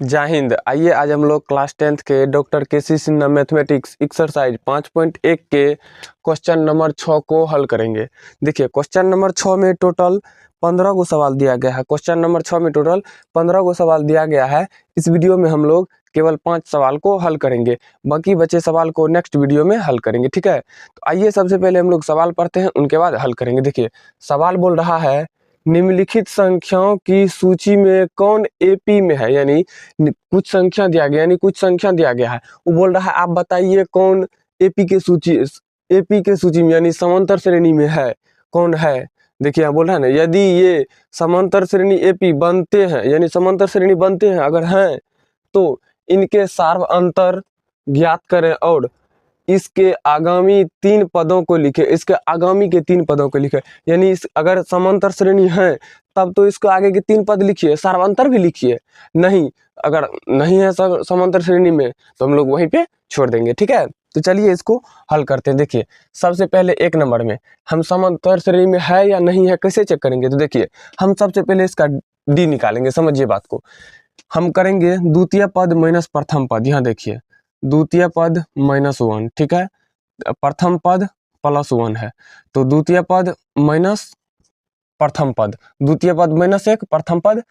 जय हिंद। आइए आज हम लोग क्लास 10th के डॉक्टर केसी सिन्हा मैथमेटिक्स एक्सरसाइज 5.1 के क्वेश्चन नंबर 6 को हल करेंगे। देखिए क्वेश्चन नंबर 6 में टोटल 15 को सवाल दिया गया है। क्वेश्चन नंबर 6 में टोटल 15 को सवाल दिया गया है। इस वीडियो में हम लोग केवल 5 सवाल को हल करेंगे, बाकी बचे सवाल को नेक्स्ट वीडियो में हल करेंगे। ठीक है, तो आइए सबसे पहले हम लोग सवाल पढ़ते हैं, उनके बाद हल करेंगे। देखिए सवाल बोल रहा है निम्नलिखित संख्याओं की सूची में कौन एपी में है, यानी कुछ संख्या दिया गया, यानी कुछ संख्या दिया गया है। वो बोल रहा है आप बताइए कौन एपी के सूची में यानी समांतर श्रेणी में है, कौन है। देखिए यहाँ बोल रहा है ना, यदि ये समांतर श्रेणी एपी बनते हैं, यानी समांतर श्रेणी बनते हैं अगर हैं, तो इनके सार्व अंतर ज्ञात करें और इसके आगामी 3 पदों को लिखे। इसके आगामी के 3 पदों को लिखे, यानी इस अगर समांतर श्रेणी है तब तो इसको आगे के 3 पद लिखिए, सार्वंतर भी लिखिए। नहीं, अगर नहीं है समांतर श्रेणी में तो हम लोग वहीं पे छोड़ देंगे। ठीक है, तो चलिए इसको हल करते हैं। देखिए सबसे पहले 1 नंबर में हम समांतर श्रेणी में है या नहीं है कैसे चेक करेंगे। तो देखिए हम सबसे पहले इसका डी निकालेंगे। समझिए बात को, हम करेंगे द्वितीय पद माइनस प्रथम पद। यहाँ देखिए द्वितीय पद -1, ठीक है, प्रथम पद +1 है, तो द्वितीय पद माइनस प्रथम पद, द्वितीय पद -1 प्रथम पद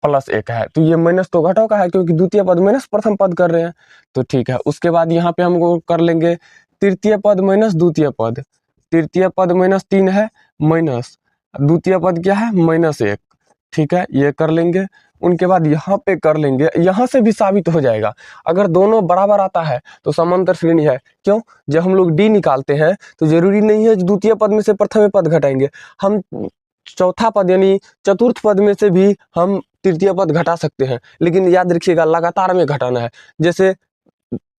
+1 है, तो ये माइनस तो घटाव का है क्योंकि द्वितीय पद माइनस प्रथम पद कर रहे हैं, तो ठीक है। उसके बाद यहाँ पे हम कर लेंगे तृतीय पद माइनस द्वितीय पद, तृतीय पद -3 है, माइनस द्वितीय पद क्या है -1, ठीक है, ये कर लेंगे। उनके बाद यहाँ पे कर लेंगे, यहाँ से भी साबित हो जाएगा अगर दोनों बराबर आता है तो समांतर श्रेणी है। क्यों? जब हम लोग डी निकालते हैं तो जरूरी नहीं है द्वितीय पद में से प्रथम पद घटाएंगे, हम चौथा पद यानी चतुर्थ पद में से भी हम तृतीय पद घटा सकते हैं, लेकिन याद रखिएगा लगातार में घटाना है। जैसे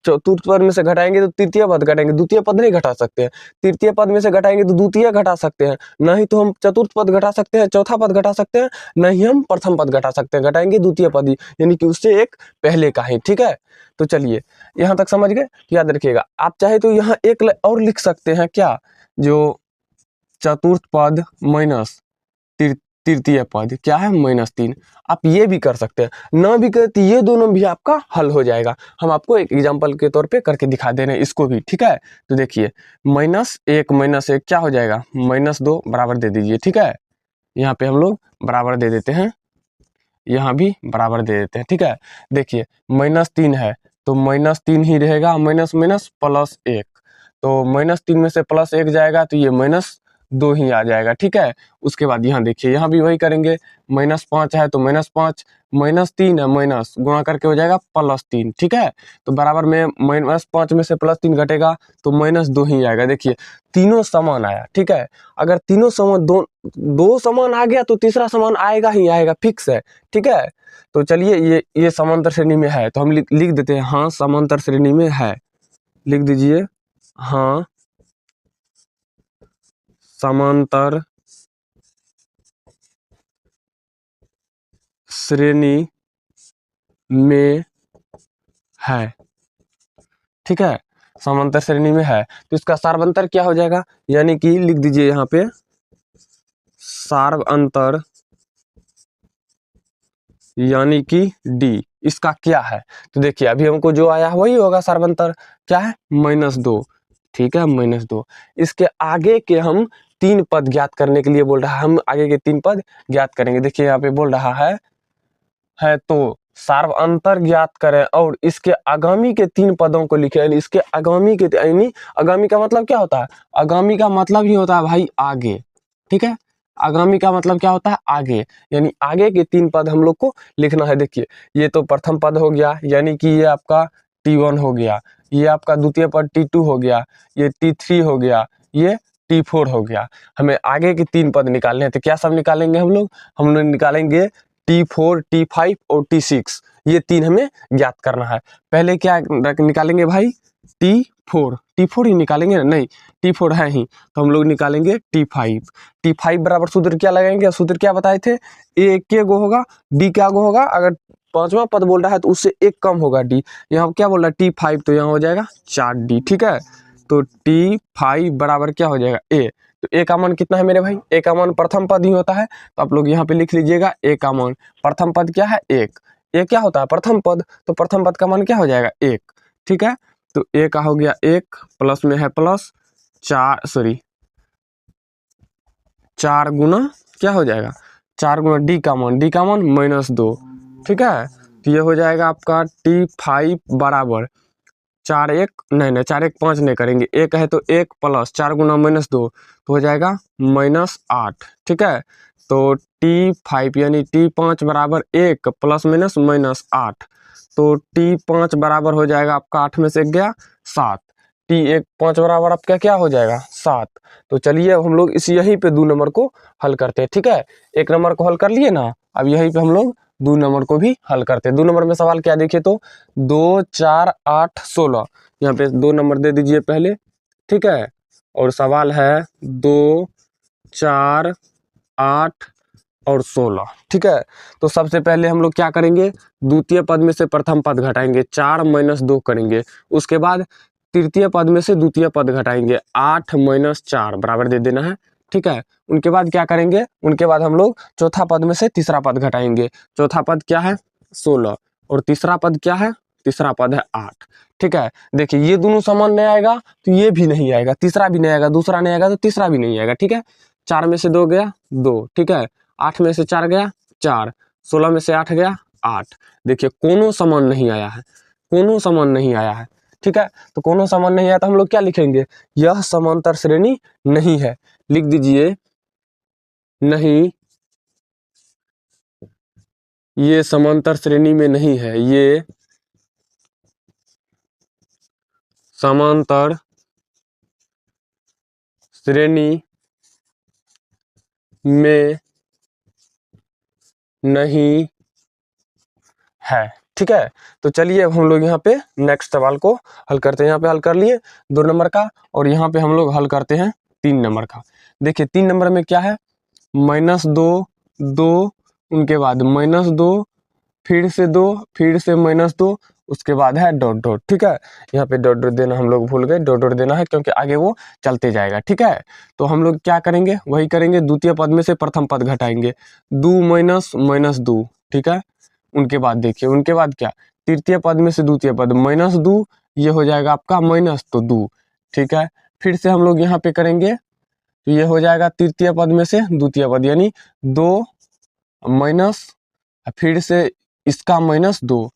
चतुर्थ पद में से घटाएंगे तो तृतीय पद घटाएंगे, द्वितीय पद नहीं घटा सकते हैं। तृतीय पद में से घटाएंगे तो द्वितीय घटा सकते हैं, नहीं तो हम चतुर्थ पद घटा सकते हैं, चौथा पद घटा सकते हैं, नहीं हम प्रथम पद घटा सकते हैं, घटाएंगे द्वितीय पद ही, यानी कि उससे एक पहले का ही। ठीक है, तो चलिए यहाँ तक समझ गए। याद रखिएगा, आप चाहे तो यहाँ एक और लिख सकते हैं, क्या, जो चतुर्थ पद माइनस तृतीय पद क्या है -3, आप ये भी कर सकते हैं। ना भी करे तो ये दोनों भी आपका हल हो जाएगा। हम आपको एक एग्जांपल के तौर पे करके दिखा दे रहे हैं इसको भी। ठीक है, तो देखिए -1 क्या हो जाएगा, -2 बराबर दे दीजिए। ठीक है, यहाँ पे हम लोग बराबर दे देते हैं, यहाँ भी बराबर दे देते हैं। ठीक है, देखिए -3 है तो -3 ही रहेगा, माइनस माइनस +1, तो -3 में से +1 जाएगा तो ये -2 ही आ जाएगा। ठीक है, उसके बाद यहाँ देखिए यहाँ भी वही करेंगे, -5 है तो -5, -3 है, माइनस गुणा करके हो जाएगा +3। ठीक है, तो बराबर में -5 में से +3 घटेगा तो -2 ही आएगा। देखिए तीनों समान आया। ठीक है, अगर तीनों समान, दो समान आ गया तो तीसरा समान आएगा ही आएगा, फिक्स है। ठीक है, तो चलिए ये समांतर श्रेणी में है तो हम लिख देते हैं हाँ समांतर श्रेणी में है, लिख दीजिए हाँ समांतर श्रेणी में है। ठीक है, समांतर श्रेणी में है तो इसका सार्वंतर क्या हो जाएगा, यानी कि लिख दीजिए यहाँ पे सार्वंतर यानी कि डी इसका क्या है। तो देखिए अभी हमको जो आया वही होगा सार्वंतर, क्या है -2। ठीक है, -2। इसके आगे के हम 3 पद ज्ञात करने के लिए बोल रहा है, हम आगे के 3 पद ज्ञात करेंगे। देखिए यहाँ पे बोल रहा है तो सार्वंतर ज्ञात करें और इसके आगामी के 3 पदों को लिखें। इसके आगामी के, यानी आगामी का मतलब क्या होता है, आगामी का मतलब ही होता है भाई आगे। ठीक है, आगामी का मतलब क्या होता है, आगे, यानी आगे के 3 पद हम लोग को लिखना है। देखिए ये तो प्रथम पद हो गया, यानी कि ये आपका T1 हो गया, ये आपका द्वितीय पद T2 हो गया, ये T3 हो गया, ये T4 हो गया। हमें आगे के 3 पद निकालने हैं तो क्या सब निकालेंगे हम लोग निकालेंगे T4, T5 और T6, ये 3 हमें ज्ञात करना है। पहले क्या निकालेंगे भाई, T4 ही निकालेंगे ना, नहीं T4 है ही तो हम लोग निकालेंगे T5 बराबर सूत्र क्या लगाएंगे, सूत्र क्या बताए थे, ए के गो होगा, डी क्या गो होगा, अगर 5वां पद बोल रहा है तो उससे एक कम होगा डी, यहाँ क्या बोल रहा है T5 तो यहाँ हो जाएगा 4D। ठीक है, तो T5 बराबर क्या हो जाएगा ए, तो ए का मान कितना है मेरे भाई, ए का मान प्रथम पद ही होता है, तो आप लोग यहाँ पे लिख लीजिएगा ए का मान, प्रथम पद क्या है 1, ए क्या होता है, प्रथम पद, तो प्रथम पद का मान क्या हो जाएगा, 1। ठीक है, तो ए का हो गया 1, प्लस में है प्लस 4 गुना क्या हो जाएगा, 4 गुना डी का मान -2। ठीक है, तो ये हो जाएगा आपका T5 बराबर 4 1 नहीं 4 1 5 नहीं करेंगे, एक है तो 1 प्लस 4 गुना -2 तो हो जाएगा -8। ठीक है, तो T5 यानी T5 बराबर 1 प्लस माइनस -8, तो T5 बराबर हो जाएगा आपका 8 में से गया 7, T1 5 बराबर आपका क्या हो जाएगा 7। तो चलिए अब हम लोग इस यहीं पे 2 नंबर को हल करते हैं। ठीक है, 1 नंबर को हल कर लिए ना, अब यहीं पे हम लोग 2 नंबर को भी हल करते हैं। 2 नंबर में सवाल क्या देखिए तो 2 4 8 16, यहाँ पे 2 नंबर दे दीजिए पहले। ठीक है, और सवाल है 2 4 8 और 16। ठीक है, तो सबसे पहले हम लोग क्या करेंगे, द्वितीय पद में से प्रथम पद घटाएंगे, 4 - 2 करेंगे, उसके बाद तृतीय पद में से द्वितीय पद घटाएंगे, 8 - 4 बराबर दे देना है। ठीक है, उनके बाद क्या करेंगे, उनके बाद हम लोग चौथा पद में से तीसरा पद घटाएंगे, चौथा पद क्या है 16 और तीसरा पद क्या है, तीसरा पद है 8। ठीक है, देखिए ये दोनों समान नहीं आएगा तो ये भी नहीं आएगा, तीसरा भी नहीं आएगा, दूसरा नहीं आएगा तो तीसरा भी नहीं आएगा। ठीक है, 4 में से 2 गया 2, ठीक है, 8 में से 4 गया 4, 16 में से 8 गया 8। देखिए कोनो समान नहीं आया है, कोनो समान नहीं आया है। ठीक है, तो कोनो समान नहीं आया तो हम लोग क्या लिखेंगे, यह समांतर श्रेणी नहीं है। लिख दीजिए नहीं, ये समांतर श्रेणी में नहीं है, ये समांतर श्रेणी में नहीं है। ठीक है, तो चलिए अब हम लोग यहाँ पे नेक्स्ट सवाल को हल करते हैं। यहाँ पे हल कर लिए 2 नंबर का, और यहाँ पे हम लोग हल करते हैं 3 नंबर का। देखिए 3 नंबर में क्या है, -2 2, उनके बाद -2, फिर से 2, फिर से -2, उसके बाद है डॉट डॉट। ठीक है, यहाँ पे डॉट डॉट देना हम लोग भूल गए, डॉट डॉट देना है क्योंकि आगे वो चलते जाएगा। ठीक है, तो हम लोग क्या करेंगे, वही करेंगे, द्वितीय पद में से प्रथम पद घटाएंगे, 2 - -2। ठीक है, उनके बाद देखिए, उनके बाद क्या, तृतीय पद में से द्वितीय पद -2, ये हो जाएगा आपका माइनस तो 2। ठीक है, फिर से हम लोग यहाँ पे करेंगे तो ये हो जाएगा तृतीय पद में से द्वितीय पद यानी 2 माइनस, फिर से इसका -2।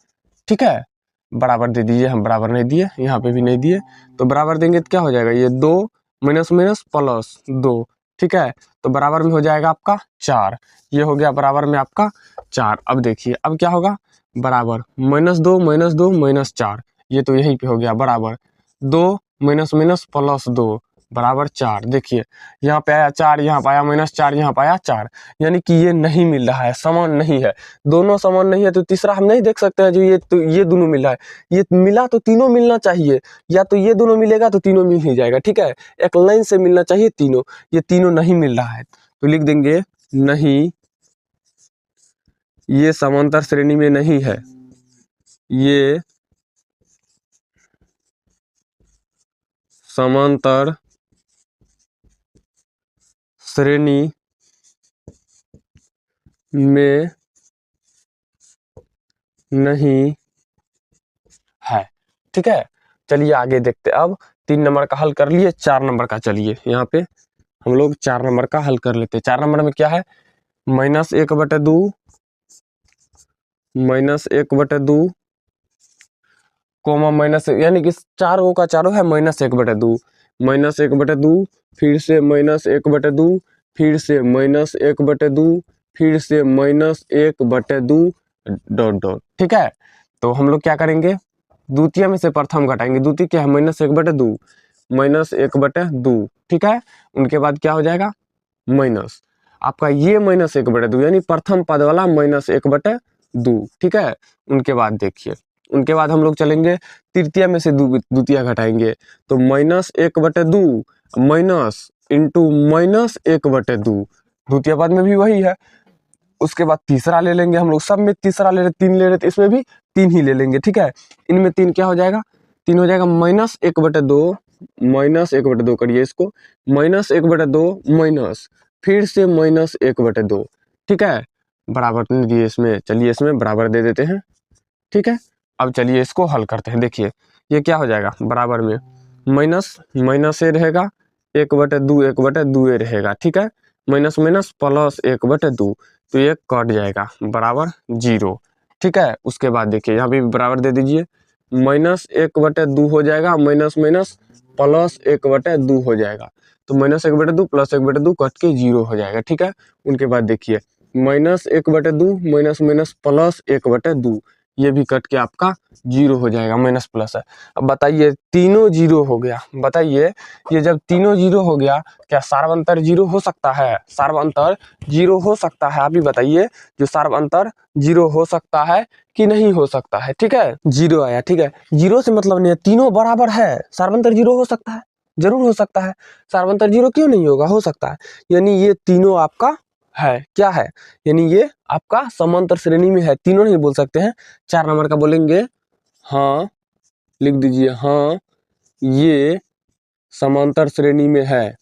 ठीक है, बराबर दे दीजिए, हम बराबर नहीं दिए, यहाँ पे भी नहीं दिए, तो बराबर देंगे तो क्या हो जाएगा, ये 2 माइनस माइनस प्लस 2। ठीक है, तो बराबर में हो जाएगा आपका 4, ये हो गया बराबर में आपका 4। अब देखिए अब क्या होगा, बराबर -2 -4, ये तो यहीं पे हो गया बराबर 2 माइनस माइनस प्लस 2 बराबर 4। देखिए यहाँ पे आया 4, यहाँ पे आया -4, यहाँ पे आया 4, यानी कि ये नहीं मिल रहा है, समान नहीं है। दोनों समान नहीं है तो तीसरा हम नहीं देख सकते हैं जो ये दोनों मिला है, ये मिला तो तीनों मिलना चाहिए, या तो ये दोनों मिलेगा तो तीनों मिल ही जाएगा। ठीक है, एक लाइन से मिलना चाहिए तीनों, ये तीनों नहीं मिल रहा है तो लिख देंगे नहीं, ये समांतर श्रेणी में नहीं है, ये समांतर श्रेणी में नहीं है। ठीक है, चलिए आगे देखते हैं। अब 3 नंबर का हल कर लिए, 4 नंबर का चलिए यहाँ पे हम लोग 4 नंबर का हल कर लेते हैं। 4 नंबर में क्या है, -1/2 -1/2 कोमा माइनस, यानी कि चारों का चारों है -1/2 -1/2, फिर से -1/2, फिर से -1/2, फिर से -1/2 डॉट डॉट। ठीक है, तो हम लोग क्या करेंगे, द्वितीय में से प्रथम घटाएंगे, द्वितीय क्या है -1/2 -1/2। ठीक है, उनके बाद क्या हो जाएगा माइनस आपका ये -1/2 यानी प्रथम पद वाला -1/2। ठीक है, उनके बाद देखिए, उनके बाद हम लोग चलेंगे तृतीय में से द्वितीय घटाएंगे, तो -1/2 माइनस इंटू -1/2, द्वितीय पद में भी वही है। उसके बाद तीसरा ले लेंगे हम लोग, सब में तीसरा ले रहे, 3 ले रहे तो इसमें भी 3 ही ले लेंगे। ठीक है, इनमें 3 क्या हो जाएगा, 3 हो जाएगा -1/2 करिए इसको, -1/2 माइनस, फिर से -1/2। ठीक है, बराबर नहीं दिए इसमें, चलिए इसमें बराबर दे देते हैं, ठीक है। अब चलिए इसको हल करते हैं। देखिए ये क्या हो जाएगा, बराबर में माइनस माइनस ए रहेगा, 1/2 1/2 ए रहेगा, ठीक है। माइनस माइनस प्लस 1/2, तो ये कट जाएगा बराबर 0, ठीक है। उसके बाद देखिए यहाँ भी बराबर दे दीजिए, -1/2 हो जाएगा, माइनस माइनस प्लस 1/2 हो जाएगा, तो -1/2 प्लस 1/2 कट के 0 हो जाएगा, ठीक है। उनके बाद देखिए -1/2 माइनस माइनस प्लस 1/2, ये भी कट के आपका 0 हो जाएगा, माइनस प्लस है। अब बताइए तीनों 0 हो गया, बताइए ये जब तीनों 0 हो गया, क्या सार्वंतर 0 हो सकता है? सार्वंतर 0 हो सकता है, आप ही बताइए, जो सार्वंतर 0 हो सकता है कि नहीं हो सकता है, ठीक है। 0 आया, ठीक है, 0 से मतलब नहीं है, तीनों बराबर है, सार्वंतर 0 हो सकता है, जरूर हो सकता है। सार्वंतर 0 क्यों नहीं होगा, हो सकता है। यानी ये तीनों आपका है, क्या है, यानी ये आपका समांतर श्रेणी में है, तीनों नहीं बोल सकते हैं। 4 नंबर का बोलेंगे, हाँ लिख दीजिए, हाँ ये समांतर श्रेणी में है,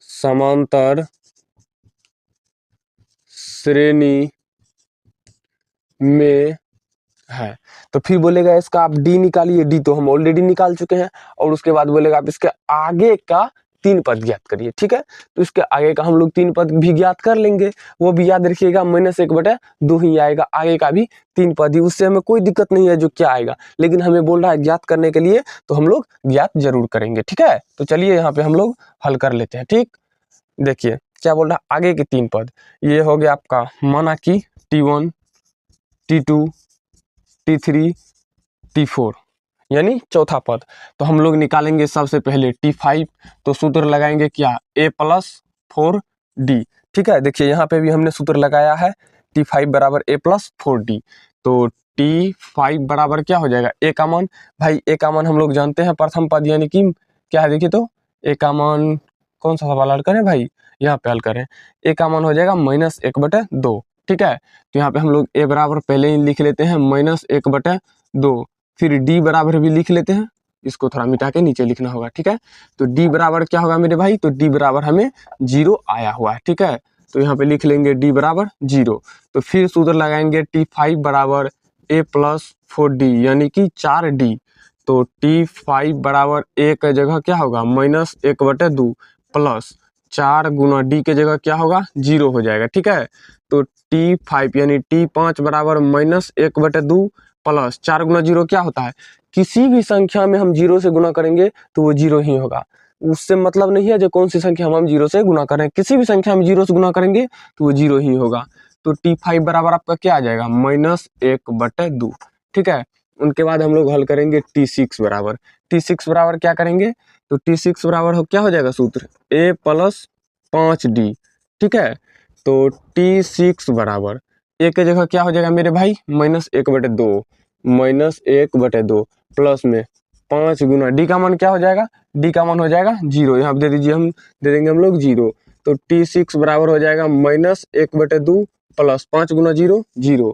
समांतर श्रेणी में है। तो फिर बोलेगा इसका आप डी निकालिए, डी तो हम ऑलरेडी निकाल चुके हैं, और उसके बाद बोलेगा आप इसके आगे का 3 पद ज्ञात करिए, ठीक है। तो इसके आगे का हम लोग 3 पद भी ज्ञात कर लेंगे, वो भी याद रखिएगा, -1/2 ही आएगा, आगे का भी 3 पद ही, उससे हमें कोई दिक्कत नहीं है जो क्या आएगा, लेकिन हमें बोल रहा है ज्ञात करने के लिए, तो हम लोग ज्ञात जरूर करेंगे, ठीक है। तो चलिए यहाँ पे हम लोग हल कर लेते हैं, ठीक। देखिए क्या बोल रहा है, आगे के 3 पद, ये हो गया आपका, माना कि T1 T2 T3 T4, यानी चौथा पद। तो हम लोग निकालेंगे सबसे पहले T5, तो सूत्र लगाएंगे क्या, A+4D, ठीक है। देखिए यहाँ पे भी हमने सूत्र लगाया है, T5 बराबर A+4D, तो T5 बराबर क्या हो जाएगा, A का मान, भाई A का मान हम लोग जानते हैं, प्रथम पद यानी कि क्या है, देखिए तो A का मान, कौन सा सवाल हल करें भाई, यहाँ पे हल करें, A का मान हो जाएगा -1/2, ठीक है। तो यहाँ पे हम लोग A बराबर पहले ही लिख लेते हैं -1/2, फिर D बराबर भी लिख लेते हैं, इसको थोड़ा मिटा के नीचे लिखना होगा, ठीक है। तो D बराबर क्या होगा मेरे भाई, तो D बराबर हमें 0 आया हुआ है, ठीक है। तो यहाँ पे लिख लेंगे D बराबर 0, तो फिर सूत्र लगाएंगे T5 बराबर A+4D, यानी कि 4D, तो T5 बराबर A के जगह क्या होगा, -1/2 प्लस 4 गुना D के जगह क्या होगा, 0 हो जाएगा, ठीक है। तो T5 यानी T5 बराबर -1/2 प्लस 4 गुना 0 क्या होता है, किसी भी संख्या में हम 0 से गुना करेंगे तो वो 0 ही होगा, उससे मतलब नहीं है जो कौन सी संख्या हम 0 से गुना करें, किसी भी संख्या में 0 से गुना करेंगे तो वो 0 ही होगा। तो T5 बराबर आपका क्या आ जाएगा, -1/2, ठीक है। उनके बाद हम लोग हल करेंगे T6 बराबर, T6 बराबर क्या करेंगे, तो T6 बराबर हो क्या हो जाएगा सूत्र, A+5D, ठीक है। तो T6 बराबर A के जगह क्या हो जाएगा मेरे भाई, -1/2, -1/2 प्लस में 5 गुना D का मान क्या हो जाएगा, D का मान हो जाएगा 0, यहाँ पे दे दीजिए, हम दे देंगे हम लोग 0, तो T6 बराबर हो जाएगा -1/2 प्लस 5 गुना 0 0,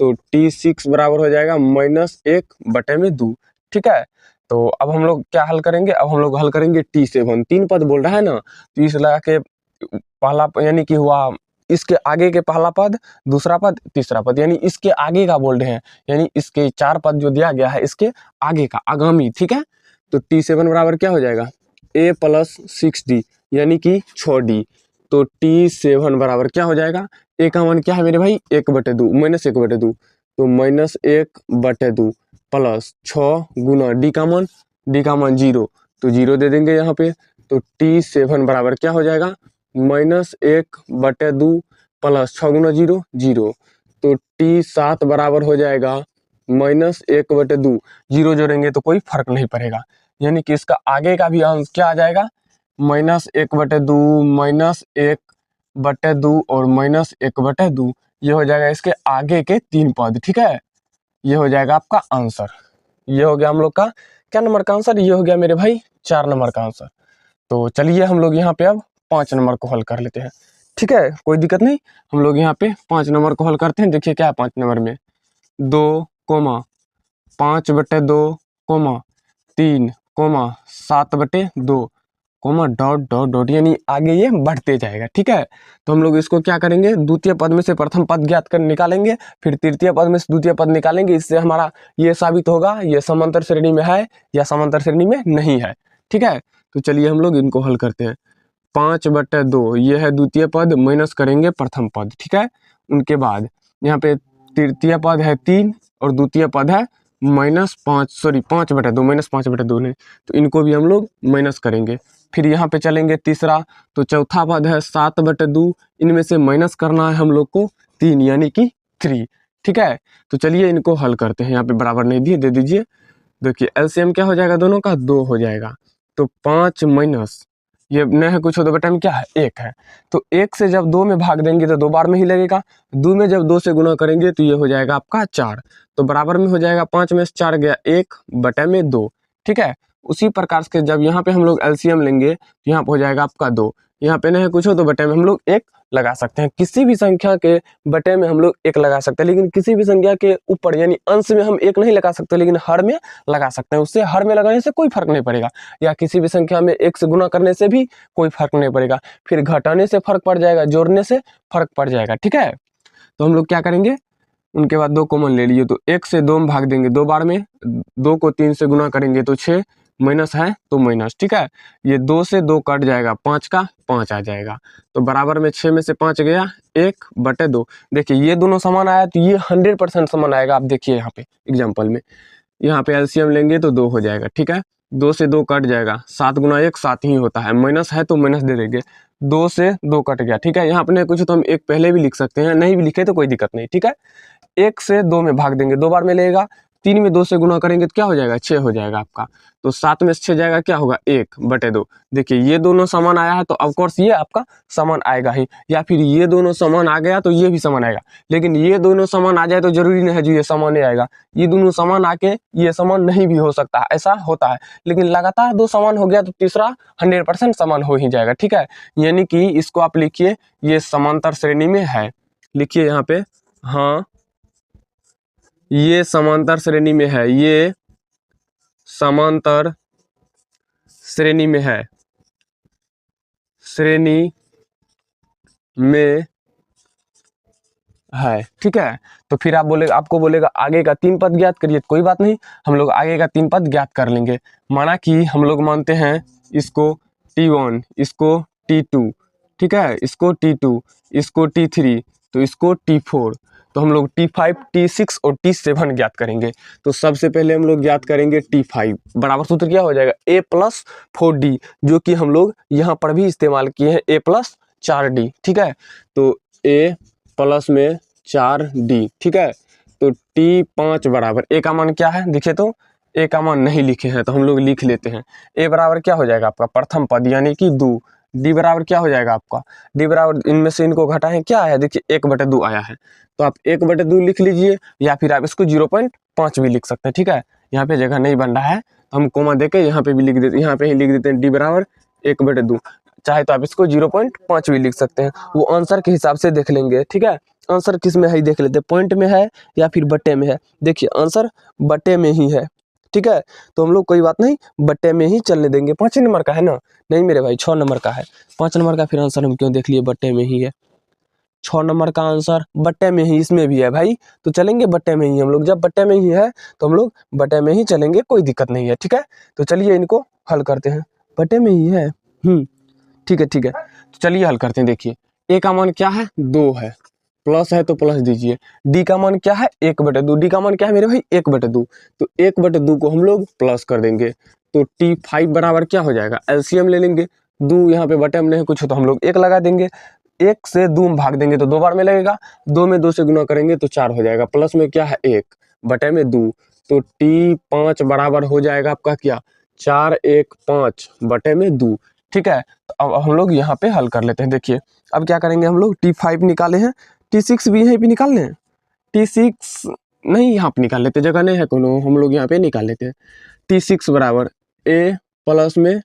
तो T6 बराबर हो जाएगा -1/2, ठीक है। तो अब हम लोग क्या हल करेंगे, अब हम लोग हल करेंगे T7, 3 पद बोल रहा है ना, तो इस लगा के पहला यानी कि हुआ इसके आगे के पहला पद, दूसरा पद, तीसरा पद, यानी इसके आगे का बोल रहे हैं, यानी इसके 4 पद जो दिया गया है इसके आगे का, आगामी, ठीक है। तो T7 बराबर क्या हो जाएगा, A+6D, यानी कि 6D, तो T7 बराबर क्या हो जाएगा, A का मान क्या है मेरे भाई, 1/2, -1/2, तो -1/2 प्लस 6 गुना D का मान, D का मान 0, तो 0 दे देंगे यहाँ पे। तो T7 बराबर क्या हो जाएगा, -1/2 प्लस 6 गुना 0 0, तो T7 बराबर हो जाएगा -1/2, 0 जोड़ेंगे तो कोई फर्क नहीं पड़ेगा, यानी कि इसका आगे का भी अंश क्या आ जाएगा, -1/2 -1/2 और -1/2, ये हो जाएगा इसके आगे के 3 पद, ठीक है। ये हो जाएगा आपका आंसर, ये हो गया हम लोग का क्या नंबर का आंसर, ये हो गया मेरे भाई 4 नंबर का आंसर। तो चलिए हम लोग यहाँ पे अब 5 नंबर को हल कर लेते हैं, ठीक है, कोई दिक्कत नहीं, हम लोग यहाँ पे 5 नंबर को हल करते हैं। देखिए क्या है 5 नंबर में, 2, 5/2, 3, 7/2, कॉमा डॉट डॉट डॉट, यानी आगे ये बढ़ते जाएगा। ठीक है, तो हम लोग इसको क्या करेंगे, द्वितीय पद में से प्रथम पद ज्ञात कर निकालेंगे, फिर तृतीय पद में से द्वितीय पद निकालेंगे। इससे हमारा ये साबित होगा ये समांतर श्रेणी में है या समांतर श्रेणी में नहीं है। ठीक है, तो चलिए हम लोग इनको हल करते हैं। 5/2 ये है द्वितीय पद, माइनस करेंगे प्रथम पद। ठीक है, उनके बाद यहाँ पे तृतीय पद है 3 और द्वितीय पद है -5, 5/2, -5/2 नहीं, तो इनको भी हम लोग माइनस करेंगे। फिर यहाँ पे चलेंगे तीसरा, तो चौथा पद है 7/2, इनमें से माइनस करना है हम लोग को 3 यानी कि 3। ठीक है, तो चलिए इनको हल करते हैं। यहाँ पे बराबर नहीं दिए, दे दीजिए। देखिए एलसीएम क्या हो जाएगा, दोनों का 2 हो जाएगा, तो 5 माइनस ये न है कुछ, तो बेटा में क्या है 1 है, तो 1 से जब 2 में भाग देंगे तो 2 बार में ही लगेगा, 2 में जब 2 से गुना करेंगे तो ये हो जाएगा आपका 4, तो बराबर में हो जाएगा 5 में से 4 गया 1/2। ठीक है, उसी प्रकार से जब यहाँ पे हम लोग एलसीएम लेंगे तो यहाँ पे हो जाएगा आपका 2, यहाँ पे न है कुछ हो तो बटे में हम लोग 1 लगा सकते हैं। किसी भी संख्या के बटे में हम लोग 1 लगा सकते हैं, लेकिन किसी भी संख्या के ऊपर यानी अंश में हम 1 नहीं लगा सकते, लेकिन हर में लगा सकते हैं। उससे हर में लगाने से कोई फर्क नहीं पड़ेगा, या किसी भी संख्या में 1 से गुना करने से भी कोई फर्क नहीं पड़ेगा। फिर घटाने से फर्क पड़ जाएगा, जोड़ने से फर्क पड़ जाएगा। ठीक है, तो हम लोग क्या करेंगे, उनके बाद 2 कॉमन ले लिए, तो 1 से 2 में भाग देंगे 2 बार में, 2 को 3 से गुना करेंगे तो 6, माइनस है तो माइनस। ठीक है, ये 2 से 2 कट जाएगा, 5 का 5 आ जाएगा, तो बराबर में 6 में से 5 गया 1/2। देखिए ये दोनों समान आया तो ये 100% समान आएगा। आप देखिए यहाँ पे एग्जाम्पल में, यहाँ पे एलसीएम लेंगे तो 2 हो जाएगा। ठीक है, 2 से 2 कट जाएगा, 7 गुना 1 7 ही होता है, माइनस है तो माइनस दे देंगे, 2 से 2 कट गया। ठीक है, यहाँ अपने कुछ तो हम 1 पहले भी लिख सकते हैं, नहीं भी लिखे तो कोई दिक्कत नहीं। ठीक है, 1 से 2 में भाग देंगे, 2 बार में लेगा, 3 में 2 से गुना करेंगे तो क्या हो जाएगा 6 हो जाएगा आपका, तो 7 में से 6 जाएगा, क्या होगा 1/2। देखिए ये दोनों समान आया है तो ऑफकोर्स ये आपका समान आएगा ही, या फिर ये दोनों समान आ गया तो ये भी समान आएगा। लेकिन ये दोनों समान आ जाए तो जरूरी नहीं है जो ये समान ही आएगा, ये दोनों समान आके ये समान नहीं भी हो सकता, ऐसा होता है। लेकिन लगातार 2 समान हो गया तो तीसरा 100% समान हो ही जाएगा। ठीक है, यानी कि इसको आप लिखिए ये समांतर श्रेणी में है, लिखिए यहाँ पे, हाँ ये समांतर श्रेणी में है, ये समांतर श्रेणी में है, श्रेणी में है। ठीक है, तो फिर आप बोलेगा, आपको बोलेगा आगे का 3 पद ज्ञात करिए, तो कोई बात नहीं, हम लोग आगे का 3 पद ज्ञात कर लेंगे। माना कि हम लोग मानते हैं इसको T1, इसको T2, ठीक है, इसको T2, इसको T3, तो इसको T4, तो हम लोग T5, T6 और T7 ज्ञात करेंगे। तो सबसे पहले हम लोग ज्ञात करेंगे T5, बराबर सूत्र क्या हो जाएगा A+4D, जो कि हम लोग यहाँ पर भी इस्तेमाल किए हैं A+4D। ठीक है, तो A प्लस में 4D। ठीक है, तो T5 बराबर A का मान क्या है, देखिए तो A का मान नहीं लिखे हैं तो हम लोग लिख लेते हैं। A बराबर क्या हो जाएगा आपका प्रथम पद यानी कि 2, D बराबर क्या हो जाएगा आपका, D बराबर इनमें से इनको घटाएं, क्या आया देखिए 1/2 आया है, तो आप 1/2 लिख लीजिए, या फिर आप इसको 0.5 भी लिख सकते हैं। ठीक है, यहाँ पे जगह नहीं बन रहा है तो हम कोमा देके यहाँ पे भी लिख देते, यहाँ पे ही लिख देते हैं D बराबर 1/2, चाहे तो आप इसको 0.5 भी लिख सकते हैं, वो आंसर के हिसाब से देख लेंगे। ठीक है, आंसर किस में है देख लेते हैं, पॉइंट में है या फिर बट्टे में है। देखिए आंसर बट्टे में ही है। ठीक है, तो हम लोग कोई बात नहीं बट्टे में ही चलने देंगे। 5 नंबर का है ना, नहीं मेरे भाई 6 नंबर का है, 5 नंबर का फिर आंसर हम क्यों देख लिए, बट्टे में ही है। 6 नंबर का आंसर बट्टे में ही इसमें भी है भाई, तो चलेंगे बट्टे में ही हम लोग, जब बट्टे में ही है तो हम लोग बट्टे में ही चलेंगे, कोई दिक्कत नहीं है। ठीक है, तो चलिए इनको हल करते हैं, बट्टे में ही है। ठीक है, ठीक है, तो चलिए हल करते हैं। देखिए A का मान क्या है 2 है, प्लस है तो प्लस दीजिए, D का मान क्या है 1/2, D का मान क्या है मेरे भाई 1/2, तो 1/2 को हम लोग प्लस कर देंगे, तो T5 बराबर क्या हो जाएगा, एलसीएम ले लेंगे, 2 यहाँ पे बटे में नहीं कुछ हो तो हम लोग 1 लगा देंगे, 1 से 2 में भाग देंगे तो 2 बार में लगेगा, 2 में 2 से गुना करेंगे तो 4 हो जाएगा, प्लस में क्या है 1/2, तो T5 बराबर हो जाएगा आपका क्या 4 1 5/2। ठीक है, तो अब हम लोग यहाँ पे हल कर लेते हैं। देखिए अब क्या करेंगे, हम लोग T5 निकाले हैं, T6 भी यहीं पे निकाल लें, T6 नहीं यहाँ पे निकाल लेते, जगह नहीं है कोनो, हम लोग यहाँ पे निकाल लेते हैं। T6 बराबर A प्लस में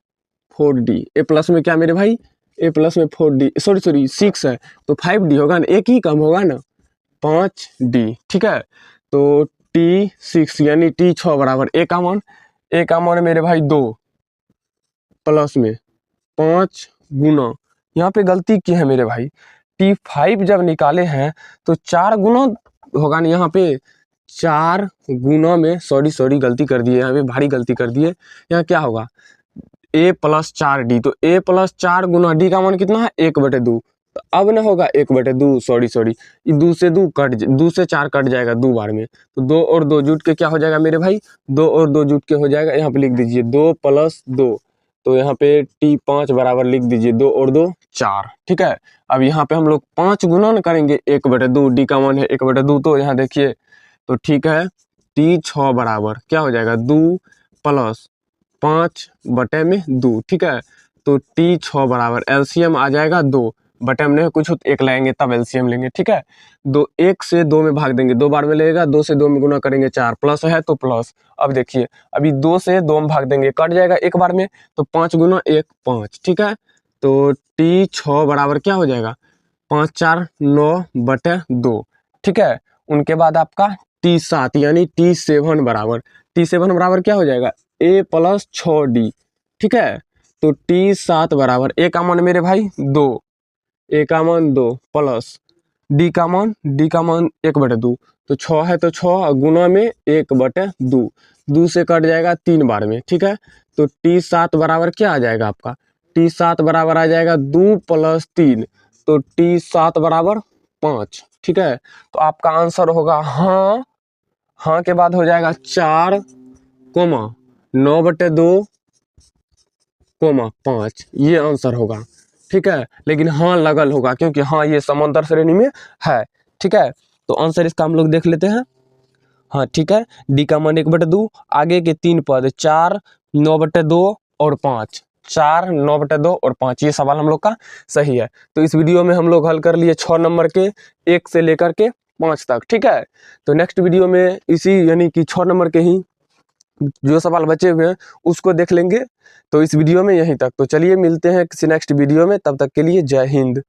4D, A प्लस में क्या मेरे भाई A प्लस में 4D, सॉरी 6 है तो 5D होगा ना, एक ही कम होगा ना 5D। ठीक है, तो T6 यानी T6 बराबर A का मान मेरे भाई 2 प्लस में 5 गुना, यहाँ पे गलती की है मेरे भाई। T5 जब निकाले हैं तो 4 गुना होगा ना, यहाँ पे 4 गुना में सॉरी गलती कर दिए, यहाँ पे भारी गलती कर दिए। यहाँ क्या होगा a + 4d, तो a + 4 गुना d का मान कितना है 1/2। तो अब ना होगा 1/2, सॉरी 2 से 2 2 से 4 कट जाएगा 2 बार में, तो 2 और 2 जुट के क्या हो जाएगा मेरे भाई, 2 और 2 जुट के हो जाएगा, यहाँ पे लिख दीजिए 2 + 2, तो यहाँ पे T5 बराबर लिख दीजिए 2 और 2 4। ठीक है, अब यहाँ पे हम लोग 5 गुना न करेंगे 1/2, d का मान है 1/2, तो यहाँ देखिए तो ठीक है T6 बराबर क्या हो जाएगा 2 + 5/2। ठीक है, तो T6 बराबर एलसीएम आ जाएगा 2 बटे में कुछ एक लाएंगे तब एलसीएम लेंगे। ठीक है, 1 से 2 में भाग देंगे, 2 बार में लगेगा, 2 से 2 में गुना करेंगे 4, प्लस है तो प्लस। अब देखिए अभी 2 से 2 में भाग देंगे, कट जाएगा एक बार में, तो 5 गुना 1 5। ठीक है, तो T6 बराबर क्या हो जाएगा 5 4 9/2। ठीक है, उनके बाद आपका T7 यानी T7 बराबर क्या हो जाएगा a + 6d। ठीक है, तो T7 बराबर a का मान मेरे भाई 2, a का मान 2 प्लस d का मान 1/2, तो 6 है तो 6 गुना में 1/2, 2 से कट जाएगा 3 बार में। ठीक है, तो T7 बराबर क्या आ जाएगा आपका, T7 बराबर आ जाएगा 2 + 3, तो T7 बराबर 5। ठीक है, तो आपका आंसर होगा हाँ के बाद हो जाएगा 4, 9/2, 5, ये आंसर होगा। ठीक है, लेकिन हाँ लगल होगा क्योंकि हाँ ये समांतर श्रेणी में है। ठीक है, तो आंसर इसका हम लोग देख लेते हैं। हाँ ठीक है, डी का मान 1/2, आगे के 3 पद 4, 9/2 और 5, 4, 9/2 और 5, ये सवाल हम लोग का सही है। तो इस वीडियो में हम लोग हल कर लिए 6 नंबर के 1 से लेकर के 5 तक। ठीक है, तो नेक्स्ट वीडियो में इसी यानी कि 6 नंबर के ही जो सवाल बचे हुए हैं उसको देख लेंगे। तो इस वीडियो में यहीं तक, तो चलिए मिलते हैं किसी नेक्स्ट वीडियो में, तब तक के लिए जय हिंद।